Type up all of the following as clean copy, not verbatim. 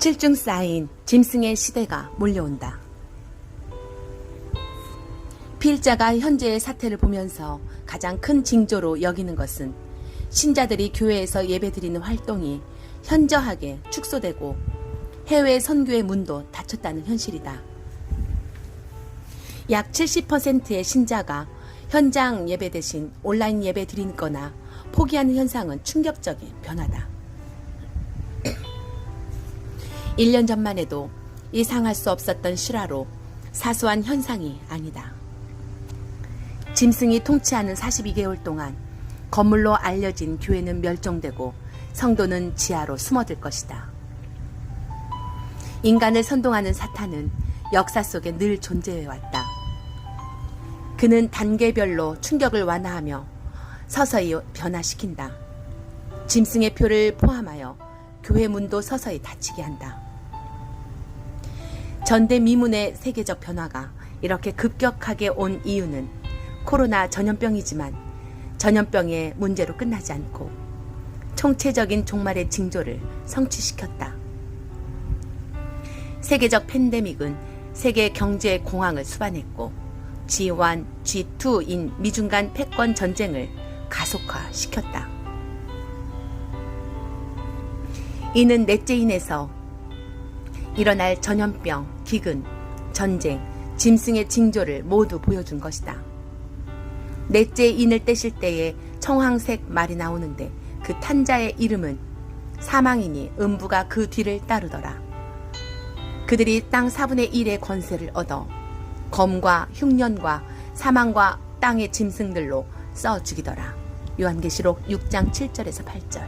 칠중 쌓인 짐승의 시대가 몰려온다. 필자가 현재의 사태를 보면서 가장 큰 징조로 여기는 것은 신자들이 교회에서 예배드리는 활동이 현저하게 축소되고 해외 선교의 문도 닫혔다는 현실이다. 약 70%의 신자가 현장 예배 대신 온라인 예배 드리거나 포기하는 현상은 충격적인 변화다. 1년 전만 해도 예상할 수 없었던 실화로 사소한 현상이 아니다. 짐승이 통치하는 42개월 동안 건물로 알려진 교회는 멸종되고 성도는 지하로 숨어들 것이다. 인간을 선동하는 사탄은 역사 속에 늘 존재해왔다. 그는 단계별로 충격을 완화하며 서서히 변화시킨다. 짐승의 표를 포함하여 교회 문도 서서히 닫히게 한다. 전대미문의 세계적 변화가 이렇게 급격하게 온 이유는 코로나 전염병이지만 전염병의 문제로 끝나지 않고 총체적인 종말의 징조를 성취시켰다. 세계적 팬데믹은 세계 경제 공황을 수반했고 G1, G2인 미중 간 패권 전쟁을 가속화시켰다. 이는 넷째 인에서 일어날 전염병, 기근, 전쟁, 짐승의 징조를 모두 보여준 것이다. 넷째 인을 떼실 때에 청황색 말이 나오는데 그 탄자의 이름은 사망이니 음부가 그 뒤를 따르더라. 그들이 땅 4분의 1의 권세를 얻어 검과 흉년과 사망과 땅의 짐승들로 써 죽이더라. 요한계시록 6장 7절에서 8절.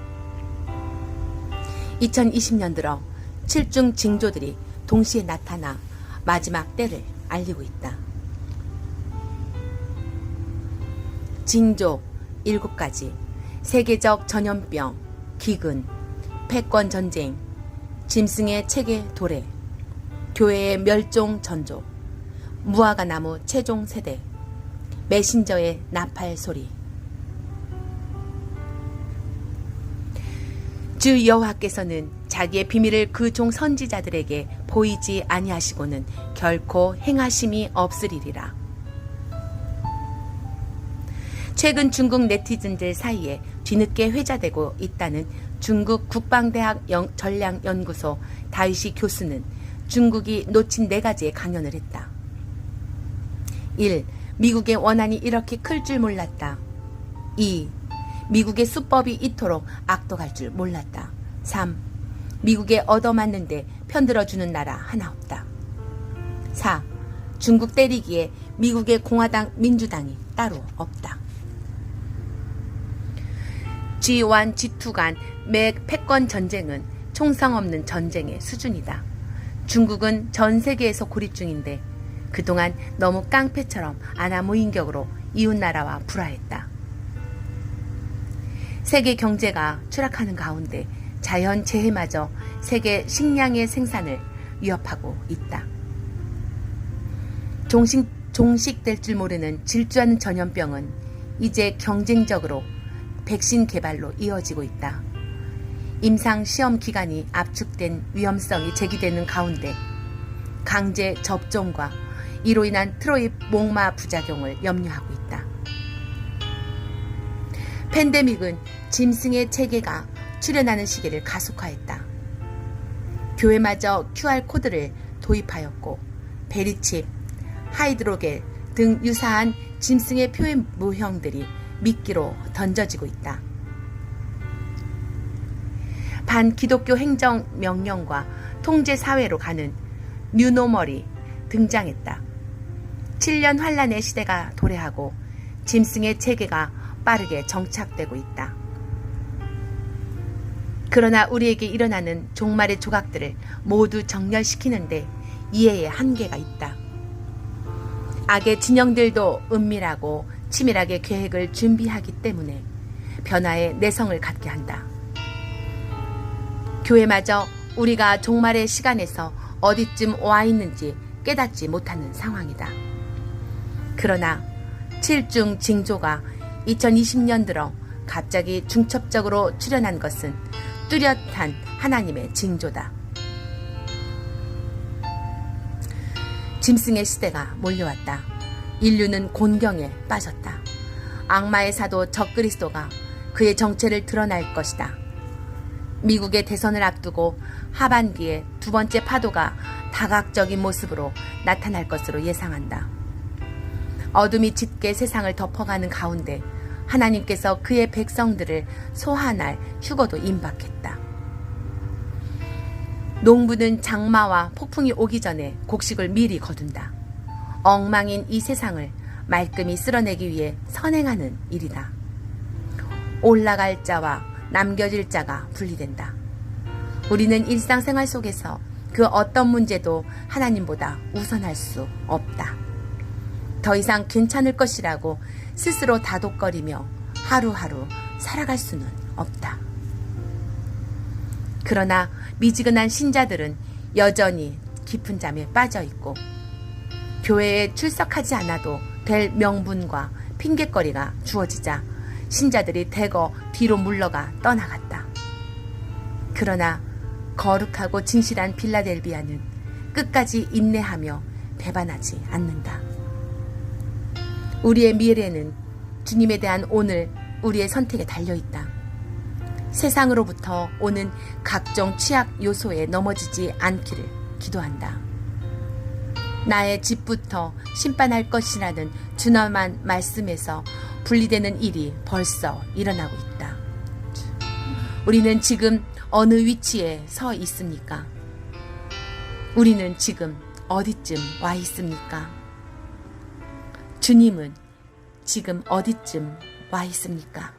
2020년 들어 7중 징조들이 동시에 나타나 마지막 때를 알리고 있다. 징조 7가지, 세계적 전염병, 기근, 패권 전쟁, 짐승의 체계 도래, 교회의 멸종 전조, 무화과 나무 최종 세대, 메신저의 나팔 소리. 주 여호와께서는 자기의 비밀을 그 종 선지자들에게 보이지 아니하시고는 결코 행하심이 없으리리라. 최근 중국 네티즌들 사이에 뒤늦게 회자되고 있다는 중국 국방대학 전략연구소 다이시 교수는 중국이 놓친 4가지의 강연을 했다. 1. 미국의 원한이 이렇게 클 줄 몰랐다. 2. 미국의 수법이 이토록 악독할 줄 몰랐다. 3. 미국에 얻어맞는데 편들어주는 나라 하나 없다. 4. 중국 때리기에 미국의 공화당 민주당이 따로 없다. G1, G2 간 패권 전쟁은 총성 없는 전쟁의 수준이다. 중국은 전 세계에서 고립 중인데 그동안 너무 깡패처럼 아나무인격으로 이웃나라와 불화했다. 세계 경제가 추락하는 가운데 자연재해마저 세계 식량의 생산을 위협하고 있다. 종식될 줄 모르는 질주하는 전염병은 이제 경쟁적으로 백신 개발로 이어지고 있다. 임상 시험 기간이 압축된 위험성이 제기되는 가운데 강제 접종과 이로 인한 트로이 목마 부작용을 염려하고 있다. 팬데믹은 짐승의 체계가 출현하는 시기를 가속화했다. 교회마저 QR코드를 도입하였고 베리칩, 하이드로겔 등 유사한 짐승의 표의 모형들이 미끼로 던져지고 있다. 반기독교 행정명령과 통제사회로 가는 뉴노멀이 등장했다. 7년 환란의 시대가 도래하고 짐승의 체계가 빠르게 정착되고 있다. 그러나 우리에게 일어나는 종말의 조각들을 모두 정렬시키는데 이해의 한계가 있다. 악의 진영들도 은밀하고 치밀하게 계획을 준비하기 때문에 변화의 내성을 갖게 한다. 교회마저 우리가 종말의 시간에서 어디쯤 와 있는지 깨닫지 못하는 상황이다. 그러나 7중 징조가 2020년 들어 갑자기 중첩적으로 출현한 것은 뚜렷한 하나님의 징조다. 짐승의 시대가 몰려왔다. 인류는 곤경에 빠졌다. 악마의 사도 적그리스도가 그의 정체를 드러날 것이다. 미국의 대선을 앞두고 하반기에 두 번째 파도가 다각적인 모습으로 나타날 것으로 예상한다. 어둠이 짙게 세상을 덮어가는 가운데 하나님께서 그의 백성들을 소환할 휴거도 임박했다. 농부는 장마와 폭풍이 오기 전에 곡식을 미리 거둔다. 엉망인 이 세상을 말끔히 쓸어내기 위해 선행하는 일이다. 올라갈 자와 남겨질 자가 분리된다. 우리는 일상생활 속에서 그 어떤 문제도 하나님보다 우선할 수 없다. 더 이상 괜찮을 것이라고 스스로 다독거리며 하루하루 살아갈 수는 없다. 그러나 미지근한 신자들은 여전히 깊은 잠에 빠져 있고 교회에 출석하지 않아도 될 명분과 핑곗거리가 주어지자 신자들이 대거 뒤로 물러가 떠나갔다. 그러나 거룩하고 진실한 빌라델비아는 끝까지 인내하며 배반하지 않는다. 우리의 미래는 주님에 대한 오늘 우리의 선택에 달려있다. 세상으로부터 오는 각종 취약 요소에 넘어지지 않기를 기도한다. 나의 집부터 심판할 것이라는 준엄한 말씀에서 분리되는 일이 벌써 일어나고 있다. 우리는 지금 어느 위치에 서 있습니까? 우리는 지금 어디쯤 와 있습니까? 주님은 지금 어디쯤 와 있습니까?